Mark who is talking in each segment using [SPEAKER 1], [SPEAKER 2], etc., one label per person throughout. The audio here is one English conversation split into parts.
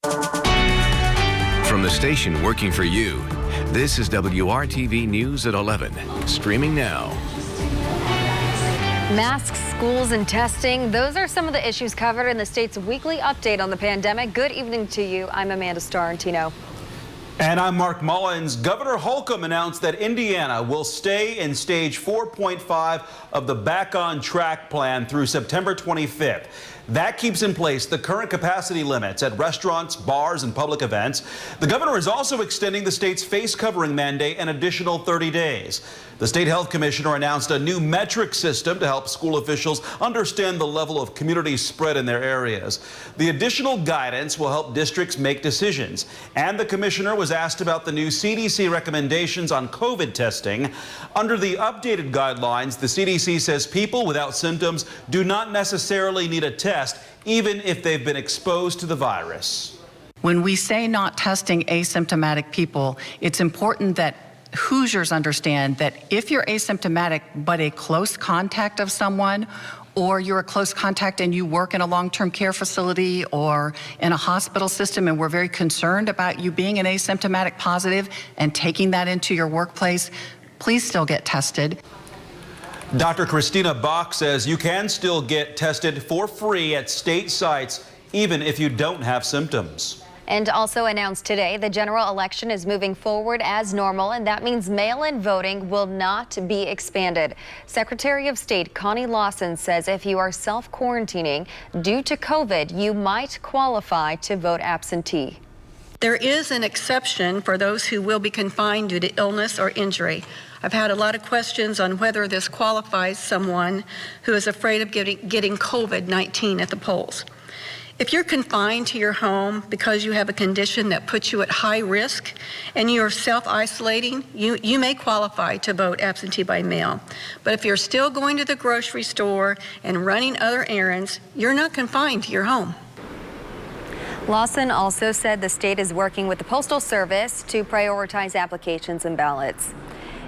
[SPEAKER 1] From the station working for you, this is WRTV News at 11, streaming now.
[SPEAKER 2] Masks, schools, and testing. Those are some of the issues covered in the state's weekly update on the pandemic. Good evening to you. I'm Amanda Starrentino.
[SPEAKER 3] And I'm Mark Mullins. Governor Holcomb announced that Indiana will stay in stage 4.5 of the Back on Track plan through September 25th. That keeps in place the current capacity limits at restaurants, bars, and public events. The governor is also extending the state's face covering mandate an additional 30 days. The state health commissioner announced a new metric system to help school officials understand the level of community spread in their areas. The additional guidance will help districts make decisions. And the commissioner was asked about the new CDC recommendations on COVID testing. Under the updated guidelines, the CDC says people without symptoms do not necessarily need a test, even if they've been exposed to the virus.
[SPEAKER 4] When we say not testing asymptomatic people, it's important that Hoosiers understand that if you're asymptomatic but a close contact of someone, or you're a close contact and you work in a long-term care facility or in a hospital system, and we're very concerned about you being an asymptomatic positive and taking that into your workplace, please still get tested.
[SPEAKER 3] Dr. Christina Bach says you can still get tested for free at state sites, even if you don't have symptoms.
[SPEAKER 2] And also announced today, the general election is moving forward as normal, and that means mail-in voting will not be expanded. Secretary of State Connie Lawson says if you are self-quarantining due to COVID, you might qualify to vote absentee.
[SPEAKER 5] There is an exception for those who will be confined due to illness or injury. I've had a lot of questions on whether this qualifies someone who is afraid of getting COVID-19 at the polls. If you're confined to your home because you have a condition that puts you at high risk and you're self-isolating, you may qualify to vote absentee by mail. But if you're still going to the grocery store and running other errands, you're not confined to your home.
[SPEAKER 2] Lawson also said the state is working with the Postal Service to prioritize applications and ballots.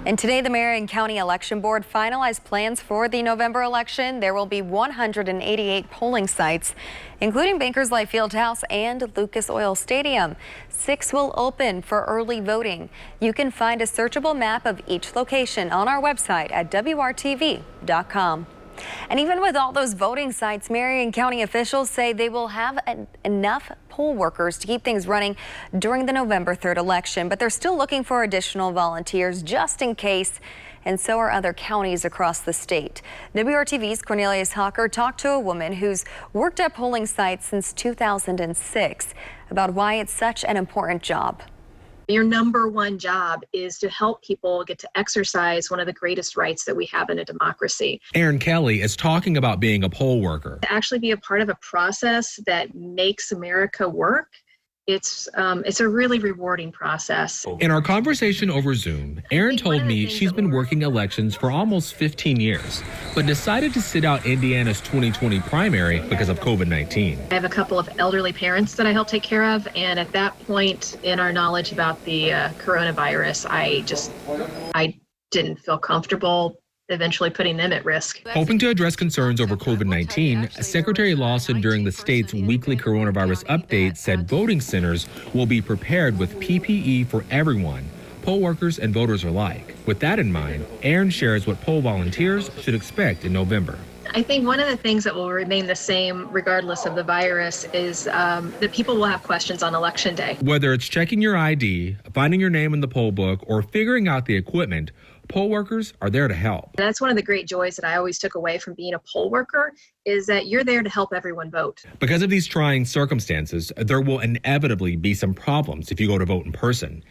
[SPEAKER 2] And today, the Marion County Election Board finalized plans for the November election. There will be 188 polling sites, including Bankers Life Fieldhouse and Lucas Oil Stadium. 6 will open for early voting. You can find a searchable map of each location on our website at WRTV.com. And even with all those voting sites, Marion County officials say they will have enough poll workers to keep things running during the November 3rd election, but they're still looking for additional volunteers just in case, and so are other counties across the state. WRTV's Cornelius Hawker talked to a woman who's worked at polling sites since 2006 about why it's such an important job.
[SPEAKER 6] Your number one job is to help people get to exercise one of the greatest rights that we have in a democracy.
[SPEAKER 7] Erin Kelly is talking about being a poll worker.
[SPEAKER 6] To actually be a part of a process that makes America work, it's a really rewarding process.
[SPEAKER 7] In our conversation over Zoom, Erin told me she's been working elections for almost 15 years, but decided to sit out Indiana's 2020 primary because of COVID-19.
[SPEAKER 6] I have a couple of elderly parents that I help take care of, and at that point in our knowledge about the coronavirus, I didn't feel comfortable eventually putting them at risk.
[SPEAKER 7] Hoping to address concerns over COVID-19, Secretary Lawson during the state's weekly coronavirus update said voting centers will be prepared with PPE for everyone, poll workers and voters alike. With that in mind, Erin shares what poll volunteers should expect in November.
[SPEAKER 6] I think one of the things that will remain the same regardless of the virus is that people will have questions on Election Day.
[SPEAKER 7] Whether it's checking your ID, finding your name in the poll book, or figuring out the equipment, poll workers are there to help.
[SPEAKER 6] That's one of the great joys that I always took away from being a poll worker is that you're there to help everyone vote.
[SPEAKER 7] Because of these trying circumstances, there will inevitably be some problems if you go to vote in person.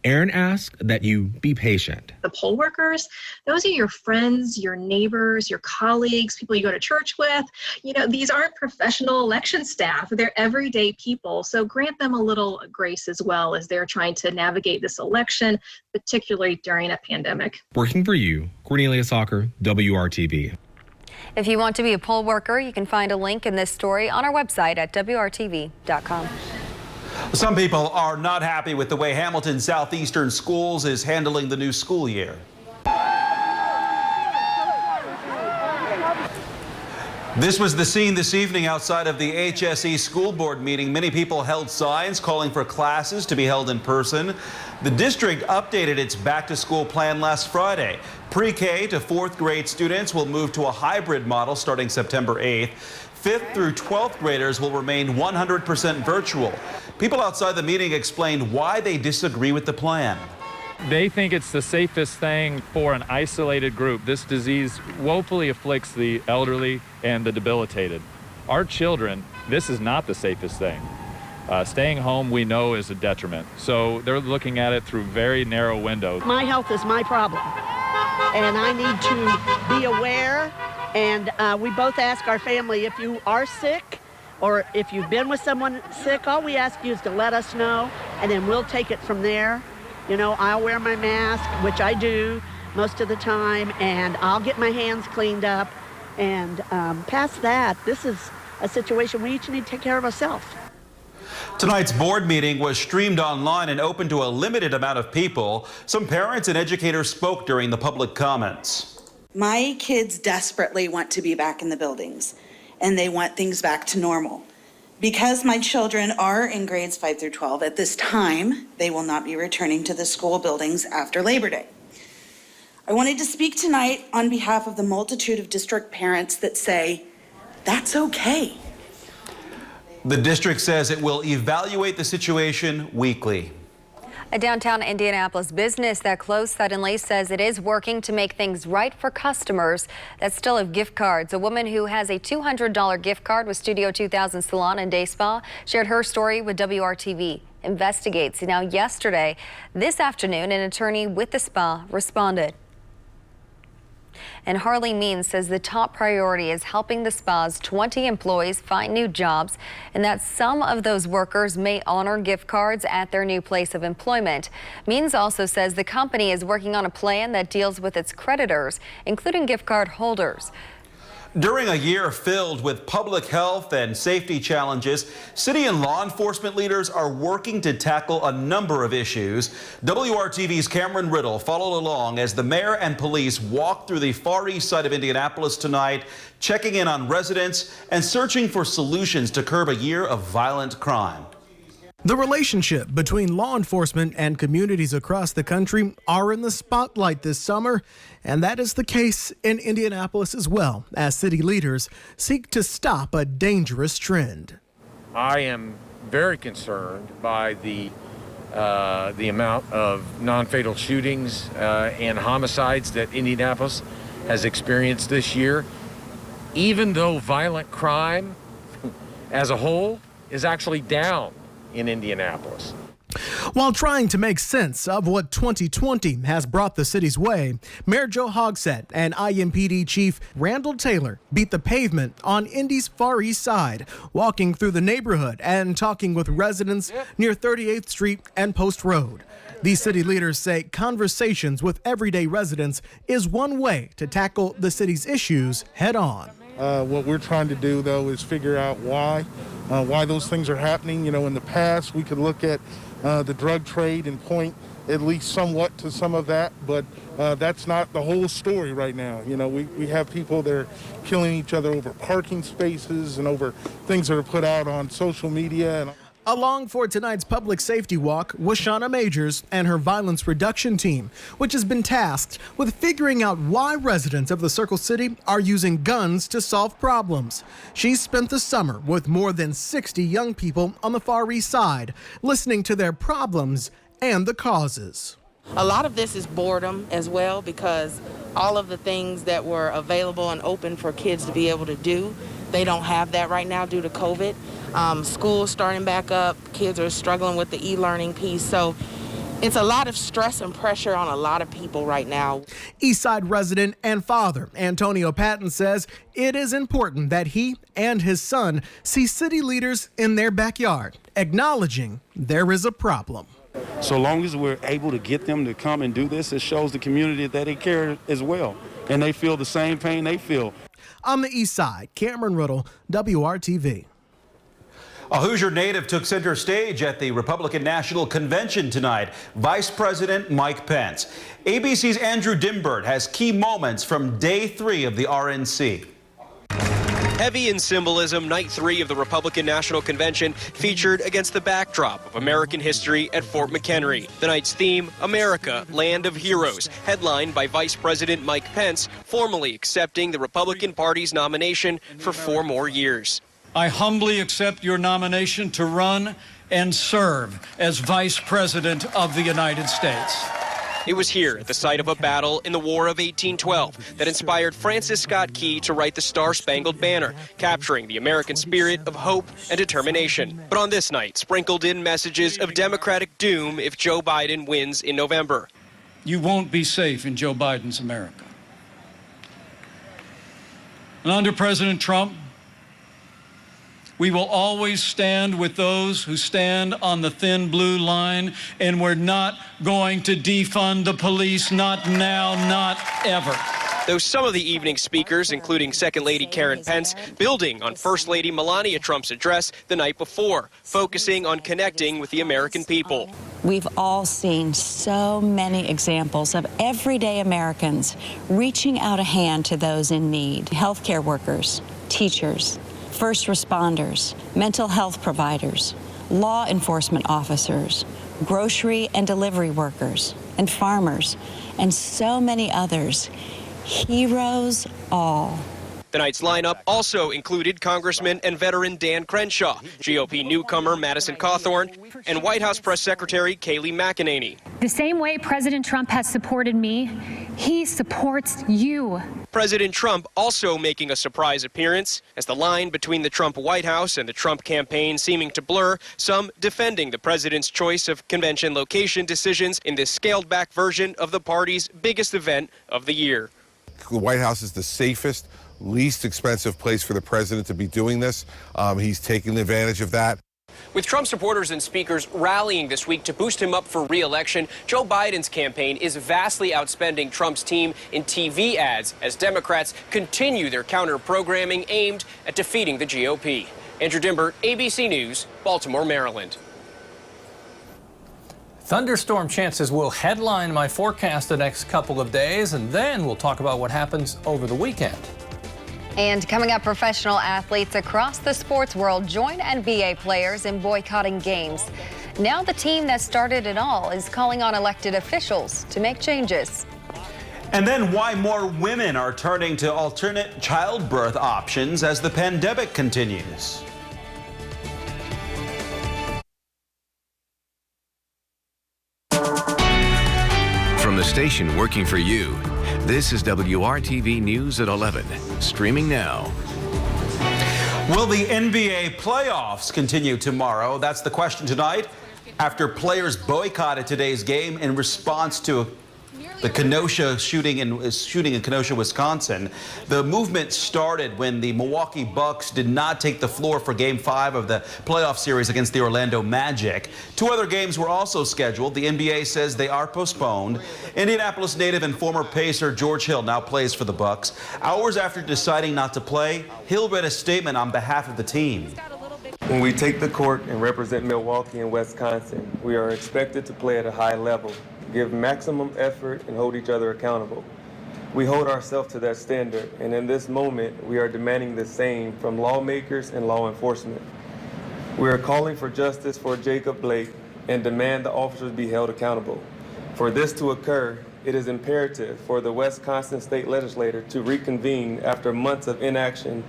[SPEAKER 7] Erin asks that you be patient.
[SPEAKER 6] The poll workers, those are your friends, your neighbors, your colleagues, people you go to church with. You know, these aren't professional election staff. They're everyday people. So grant them a little grace as well as they're trying to navigate this election, particularly during a pandemic.
[SPEAKER 7] Working for you, Cornelius Hawker, WRTV.
[SPEAKER 2] If you want to be a poll worker, you can find a link in this story on our website at WRTV.com.
[SPEAKER 3] Some people are not happy with the way Hamilton Southeastern Schools is handling the new school year. This was the scene this evening outside of the HSE school board meeting. Many people held signs calling for classes to be held in person. The district updated its back-to-school plan last Friday. Pre-K to 4th grade students will move to a hybrid model starting September 8th. 5th through 12th graders will remain 100% virtual. People outside the meeting explained why they disagree with the plan.
[SPEAKER 8] They think it's the safest thing for an isolated group. This disease woefully afflicts the elderly and the debilitated. Our children, this is not the safest thing. Staying home, we know, is a detriment. So they're looking at it through very narrow windows.
[SPEAKER 9] My health is my problem, and I need to be aware. And we both ask our family, if you are sick or if you've been with someone sick, all we ask you is to let us know, and then we'll take it from there. You know, I'll wear my mask, which I do most of the time, and I'll get my hands cleaned up. And past that, this is a situation we each need to take care of ourselves.
[SPEAKER 3] Tonight's board meeting was streamed online and open to a limited amount of people. Some parents and educators spoke during the public comments.
[SPEAKER 10] My kids desperately want to be back in the buildings, and they want things back to normal. Because my children are in grades 5 through 12, at this time, they will not be returning to the school buildings after Labor Day. I wanted to speak tonight on behalf of the multitude of district parents that say, that's okay.
[SPEAKER 3] The district says it will evaluate the situation weekly.
[SPEAKER 2] A downtown Indianapolis business that closed suddenly says it is working to make things right for customers that still have gift cards. A woman who has a $200 gift card with Studio 2000 Salon and Day Spa shared her story with WRTV Investigates. Now yesterday, this afternoon, an attorney with the spa responded. And Harley Means says the top priority is helping the spa's 20 employees find new jobs, and that some of those workers may honor gift cards at their new place of employment. Means also says the company is working on a plan that deals with its creditors, including gift card holders.
[SPEAKER 3] During a year filled with public health and safety challenges, city and law enforcement leaders are working to tackle a number of issues. WRTV's Cameron Riddle followed along as the mayor and police walked through the far east side of Indianapolis tonight, checking in on residents and searching for solutions to curb a year of violent crime.
[SPEAKER 11] The relationship between law enforcement and communities across the country are in the spotlight this summer, and that is the case in Indianapolis as well, as city leaders seek to stop a dangerous trend.
[SPEAKER 12] I am very concerned by the amount of non-fatal shootings and homicides that Indianapolis has experienced this year, even though violent crime as a whole is actually down in Indianapolis.
[SPEAKER 11] While trying to make sense of what 2020 has brought the city's way, Mayor Joe Hogsett and IMPD Chief Randall Taylor beat the pavement on Indy's Far East Side, walking through the neighborhood and talking with residents near 38th Street and Post Road. These city leaders say conversations with everyday residents is one way to tackle the city's issues head on.
[SPEAKER 13] What we're trying to do, though, is figure out why those things are happening. You know, in the past, we could look at the drug trade and point at least somewhat to some of that, but that's not the whole story right now. You know, we have people that are killing each other over parking spaces and over things that are put out on social media.
[SPEAKER 11] Along for tonight's public safety walk was Shauna Majors and her violence reduction team, which has been tasked with figuring out why residents of the Circle City are using guns to solve problems. She spent the summer with more than 60 young people on the Far East Side, listening to their problems and the causes.
[SPEAKER 14] A lot of this is boredom as well, because all of the things that were available and open for kids to be able to do, they don't have that right now due to COVID. School starting back up, kids are struggling with the e-learning piece. So it's a lot of stress and pressure on a lot of people right now.
[SPEAKER 11] Eastside resident and father Antonio Patton says it is important that he and his son see city leaders in their backyard, acknowledging there is a problem.
[SPEAKER 15] So long as we're able to get them to come and do this, it shows the community that they care as well, and they feel the same pain they feel.
[SPEAKER 11] On the east side, Cameron Riddle, WRTV.
[SPEAKER 3] A Hoosier native took center stage at the Republican National Convention tonight. Vice President Mike Pence. ABC's Andrew Dimbert has key moments from day 3 of the RNC.
[SPEAKER 16] Heavy in symbolism, Night 3 of the Republican National Convention featured against the backdrop of American history at Fort McHenry. The night's theme, America, Land of Heroes, headlined by Vice President Mike Pence, formally accepting the Republican Party's nomination for 4 more years.
[SPEAKER 17] I humbly accept your nomination to run and serve as Vice President of the United States.
[SPEAKER 16] It was here at the site of a battle in the War of 1812 that inspired Francis Scott Key to write the Star-Spangled Banner, capturing the American spirit of hope and determination. But on this night, sprinkled in messages of Democratic doom if Joe Biden wins in November.
[SPEAKER 17] You won't be safe in Joe Biden's America. And under President Trump, we will always stand with those who stand on the thin blue line, and we're not going to defund the police, not now, not ever.
[SPEAKER 16] Though some of the evening speakers, including Second Lady Karen Pence, building on First Lady Melania Trump's address the night before, focusing on connecting with the American people.
[SPEAKER 18] We've all seen so many examples of everyday Americans reaching out a hand to those in need. Healthcare workers, teachers, first responders, mental health providers, law enforcement officers, grocery and delivery workers, and farmers, and so many others. Heroes all.
[SPEAKER 16] The night's lineup also included Congressman and veteran Dan Crenshaw, GOP newcomer Madison Cawthorn, and White House Press Secretary Kayleigh McEnany.
[SPEAKER 19] The same way President Trump has supported me, he supports you.
[SPEAKER 16] President Trump also making a surprise appearance as the line between the Trump White House and the Trump campaign seeming to blur, some defending the president's choice of convention location decisions in this scaled-back version of the party's biggest event of the year.
[SPEAKER 20] The White House is the safest, least expensive place for the president to be doing this. He's taking advantage of that.
[SPEAKER 16] With Trump supporters and speakers rallying this week to boost him up for re-election, Joe Biden's campaign is vastly outspending Trump's team in TV ads as Democrats continue their counter-programming aimed at defeating the GOP. Andrew Dimbert, ABC News, Baltimore, Maryland.
[SPEAKER 21] Thunderstorm chances will headline my forecast the next couple of days, and then we'll talk about what happens over the weekend.
[SPEAKER 2] And coming up, professional athletes across the sports world join NBA players in boycotting games. Now the team that started it all is calling on elected officials to make changes.
[SPEAKER 3] And then why more women are turning to alternate childbirth options as the pandemic continues.
[SPEAKER 1] From the station working for you, this is WRTV News at 11, streaming now.
[SPEAKER 3] Will the NBA playoffs continue tomorrow? That's the question tonight, after players boycotted today's game in response to the Kenosha shooting in Kenosha, Wisconsin. The movement started when the Milwaukee Bucks did not take the floor for Game 5 of the playoff series against the Orlando Magic. 2 other games were also scheduled. The NBA says they are postponed. Indianapolis native and former Pacer George Hill now plays for the Bucks. Hours after deciding not to play, Hill read a statement on behalf of the team.
[SPEAKER 22] When we take the court and represent Milwaukee and Wisconsin, we are expected to play at a high level, give maximum effort, and hold each other accountable. We hold ourselves to that standard, and in this moment, we are demanding the same from lawmakers and law enforcement. We are calling for justice for Jacob Blake and demand the officers be held accountable. For this to occur, it is imperative for the Wisconsin State Legislature to reconvene after months of inaction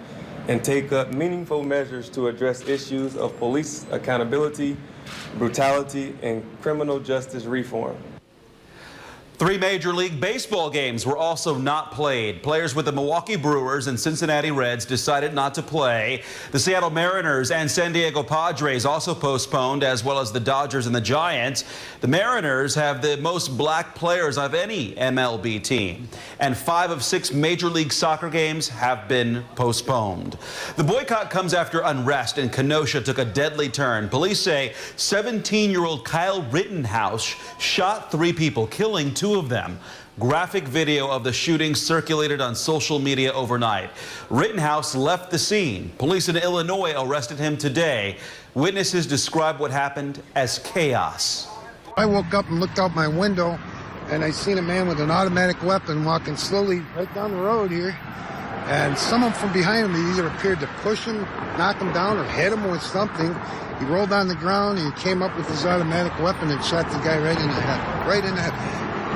[SPEAKER 22] and take up meaningful measures to address issues of police accountability, brutality, and criminal justice reform.
[SPEAKER 3] 3 Major League Baseball games were also not played. Players with the Milwaukee Brewers and Cincinnati Reds decided not to play. The Seattle Mariners and San Diego Padres also postponed, as well as the Dodgers and the Giants. The Mariners have the most black players of any MLB team, and 5 of 6 Major League Soccer games have been postponed. The boycott comes after unrest in Kenosha took a deadly turn. Police say 17-year-old Kyle Rittenhouse shot 3 people, killing 2 of them. Graphic video of the shooting circulated on social media overnight. Rittenhouse left the scene. Police in Illinois arrested him today. Witnesses describe what happened as chaos.
[SPEAKER 23] I woke up and looked out my window, and I seen a man with an automatic weapon walking slowly right down the road here. And someone from behind him either appeared to push him, knock him down, or hit him with something. He rolled on the ground, and he came up with his automatic weapon and shot the guy right in the head. Right in the head.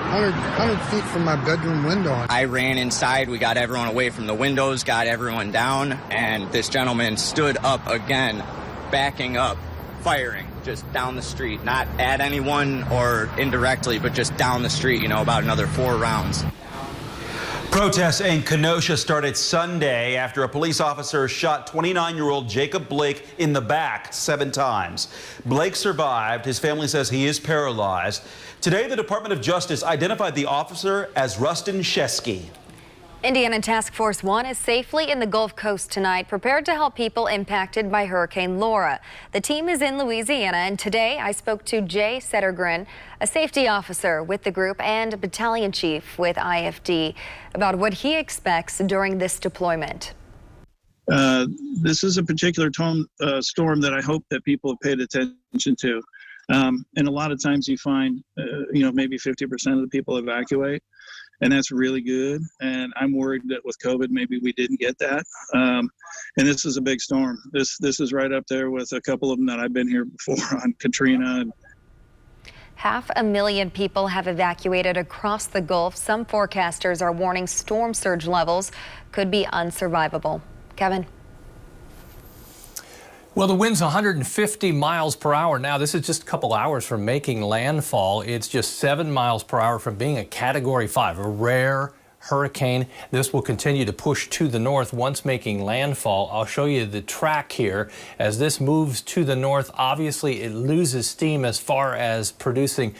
[SPEAKER 23] 100 feet from my bedroom window.
[SPEAKER 4] I ran inside. We got everyone away from the windows, got everyone down, and this gentleman stood up again, backing up, firing just down the street, not at anyone or indirectly, but just down the street, about another 4 rounds.
[SPEAKER 3] Protests in Kenosha started Sunday after a police officer shot 29-year-old Jacob Blake in the back 7 times. Blake survived. His family says he is paralyzed. Today, the Department of Justice identified the officer as Rustin Shesky.
[SPEAKER 2] Indiana Task Force 1 is safely in the Gulf Coast tonight, prepared to help people impacted by Hurricane Laura. The team is in Louisiana, and today I spoke to Jay Settergren, a safety officer with the group and battalion chief with IFD, about what he expects during this deployment.
[SPEAKER 5] This is a particular storm that I hope that people have paid attention to. And a lot of times you find, maybe 50% of the people evacuate. And that's really good. And I'm worried that with COVID, maybe we didn't get that. And this is a big storm. This is right up there with a couple of them that I've been here before on Katrina.
[SPEAKER 2] 500,000 people have evacuated across the Gulf. Some forecasters are warning storm surge levels could be unsurvivable. Kevin.
[SPEAKER 21] Well, the wind's 150 miles per hour now. This is just a couple hours from making landfall. It's just 7 miles per hour from being a Category 5, a rare hurricane. This will continue to push to the north once making landfall. I'll show you the track here. As this moves to the north, obviously it loses steam as far as producing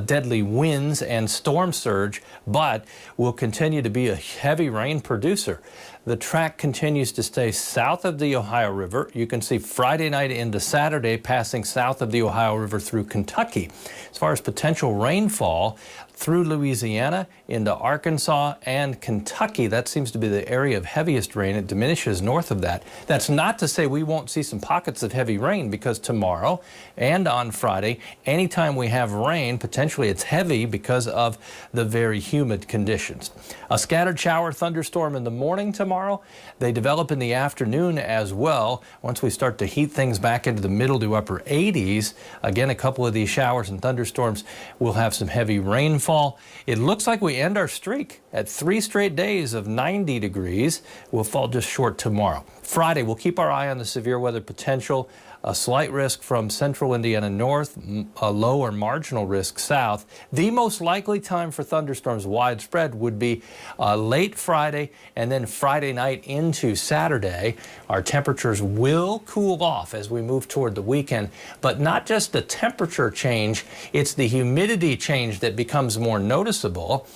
[SPEAKER 21] deadly winds and storm surge, but will continue to be a heavy rain producer. The track continues to stay south of the Ohio River. You can see Friday night into Saturday passing south of the Ohio River through Kentucky. As far as potential rainfall, through Louisiana into Arkansas and Kentucky, that seems to be the area of heaviest rain. It diminishes north of that. That's not to say we won't see some pockets of heavy rain, because tomorrow and on Friday, anytime we have rain, potentially it's heavy because of the very humid conditions. A scattered shower thunderstorm in the morning tomorrow. They develop in the afternoon as well. Once we start to heat things back into the middle to upper 80s, again, a couple of these showers and thunderstorms will have some heavy rainfall. It looks like we end our streak at 3 straight days of 90 degrees. We'll fall just short tomorrow. Friday, we'll keep our eye on the severe weather potential. A slight risk from central Indiana north, a low or marginal risk south. The most likely time for thunderstorms widespread would be late Friday and then Friday night into Saturday. Our temperatures will cool off as we move toward the weekend, but not just the temperature change, it's the humidity change that becomes more noticeable.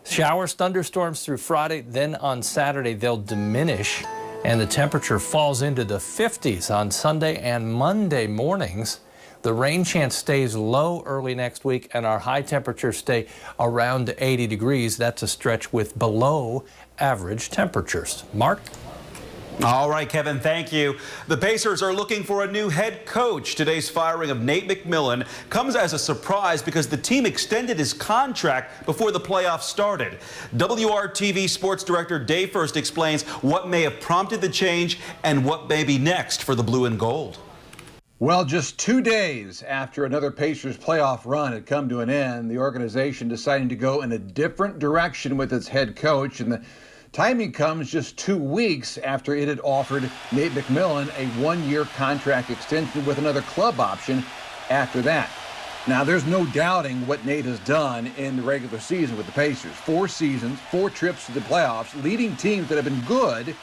[SPEAKER 21] Showers, thunderstorms through Friday, then on Saturday they'll diminish, and the temperature falls into the 50s on Sunday and Monday mornings. The rain chance stays low early next week, and our high temperatures stay around 80 degrees. That's a stretch with below average temperatures. Mark?
[SPEAKER 3] All right, Kevin, thank you. The Pacers are looking for a new head coach. Today's firing of Nate McMillan comes as a surprise because the team extended his contract before the playoffs started. WRTV Sports Director Dave First explains what may have prompted the change and what may be next for the blue and gold.
[SPEAKER 6] Well, just 2 days after another Pacers playoff run had come to an end, the organization deciding to go in a different direction with its head coach, and the timing comes just 2 weeks after it had offered Nate McMillan a 1-year contract extension with another club option after that. Now, there's no doubting what Nate has done in the regular season with the Pacers. 4 seasons, 4 trips to the playoffs, leading teams that have been good,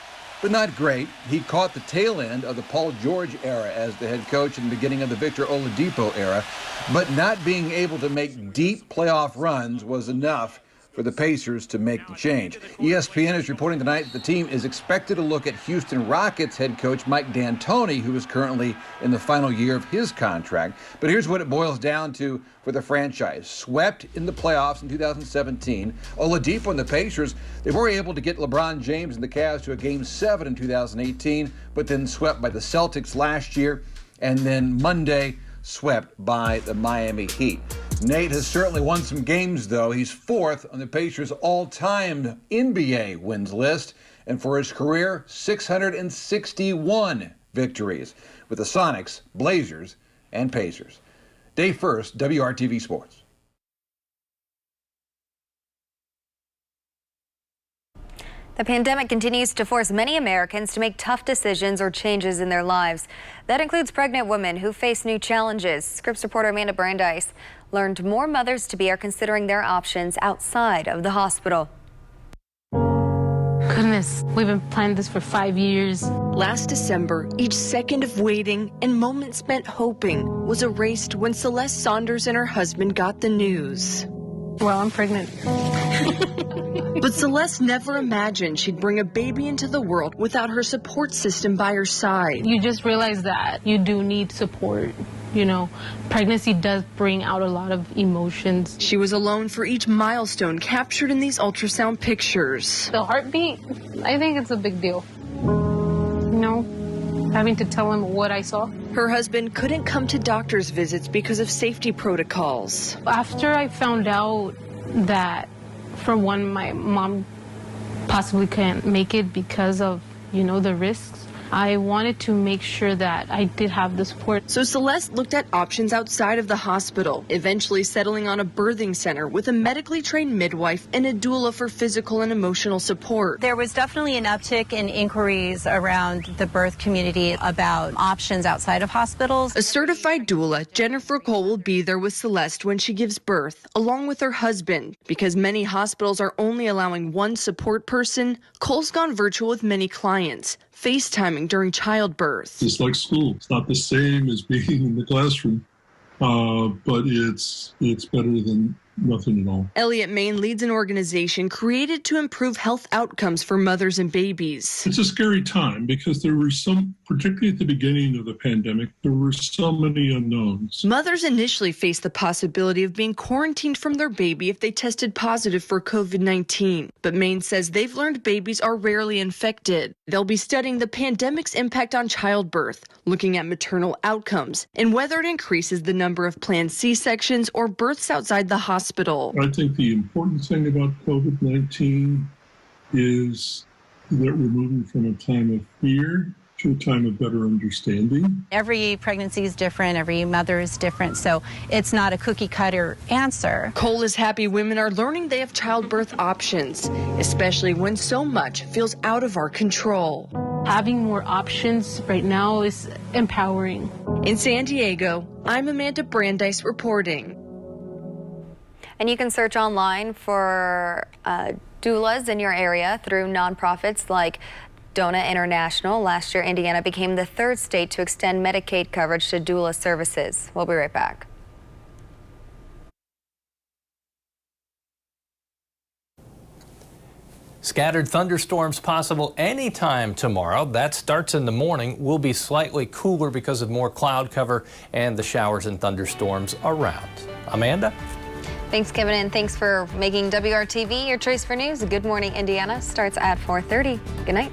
[SPEAKER 6] but not great. He caught the tail end of the Paul George era as the head coach in the beginning of the Victor Oladipo era, but not being able to make deep playoff runs was enough for the Pacers to make the change. ESPN is reporting tonight that the team is expected to look at Houston Rockets head coach Mike D'Antoni, who is currently in the final year of his contract. But here's what it boils down to for the franchise. Swept in the playoffs in 2017. Oladipo and the Pacers, they were able to get LeBron James and the Cavs to a Game 7 in 2018, but then swept by the Celtics last year, and then Monday swept by the Miami Heat. Nate has certainly won some games, though. He's 4th on the Pacers' all-time NBA wins list and for his career, 661 victories with the Sonics, Blazers, and Pacers. Dave First, WRTV Sports.
[SPEAKER 2] The pandemic continues to force many Americans to make tough decisions or changes in their lives. That includes pregnant women who face new challenges. Scripps reporter Amanda Brandeis learned more mothers-to-be are considering their options outside of the hospital.
[SPEAKER 7] Goodness, we've been planning this for 5 years.
[SPEAKER 8] Last December, each second of waiting and moments spent hoping was erased when Celeste Saunders and her husband got the news.
[SPEAKER 7] Well, I'm pregnant.
[SPEAKER 8] But Celeste never imagined she'd bring a baby into the world without her support system by her side.
[SPEAKER 7] You just realize that you do need support. You know, pregnancy does bring out a lot of emotions.
[SPEAKER 8] She was alone for each milestone captured in these ultrasound pictures.
[SPEAKER 7] The heartbeat, I think it's a big deal. You know, having to tell him what I saw.
[SPEAKER 8] Her husband couldn't come to doctor's visits because of safety protocols.
[SPEAKER 7] After I found out that, for one, my mom possibly can't make it because of, you know, the risks, I wanted to make sure that I did have the support.
[SPEAKER 8] So Celeste looked at options outside of the hospital, eventually settling on a birthing center with a medically trained midwife and a doula for physical and emotional support.
[SPEAKER 18] There was definitely an uptick in inquiries around the birth community about options outside of hospitals.
[SPEAKER 8] A certified doula, Jennifer Cole, will be there with Celeste when she gives birth, along with her husband. Because many hospitals are only allowing one support person, Cole's gone virtual with many clients, FaceTiming during childbirth.
[SPEAKER 9] It's like school. It's not the same as being in the classroom, but it's better than nothing at all.
[SPEAKER 8] Elliot Main leads an organization created to improve health outcomes for mothers and babies.
[SPEAKER 9] It's a scary time because there were particularly at the beginning of the pandemic, there were so many unknowns.
[SPEAKER 8] Mothers initially faced the possibility of being quarantined from their baby if they tested positive for COVID-19. But Main says they've learned babies are rarely infected. They'll be studying the pandemic's impact on childbirth, looking at maternal outcomes, and whether it increases the number of planned C-sections or births outside the hospital.
[SPEAKER 9] I think the important thing about COVID-19 is that we're moving from a time of fear to a time of better understanding.
[SPEAKER 18] Every pregnancy is different, every mother is different, so it's not a cookie cutter answer.
[SPEAKER 8] Cole is happy women are learning they have childbirth options, especially when so much feels out of our control.
[SPEAKER 7] Having more options right now is empowering.
[SPEAKER 8] In San Diego, I'm Amanda Brandeis reporting.
[SPEAKER 2] And you can search online for doulas in your area through nonprofits like Dona International. Last year, Indiana became the third state to extend Medicaid coverage to doula services. We'll be right back.
[SPEAKER 21] Scattered thunderstorms possible anytime tomorrow. That starts in the morning. Will be slightly cooler because of more cloud cover and the showers and thunderstorms around. Amanda?
[SPEAKER 2] Thanks, Kevin, and thanks for making WRTV your choice for news. Good Morning Indiana starts at 4:30. Good night.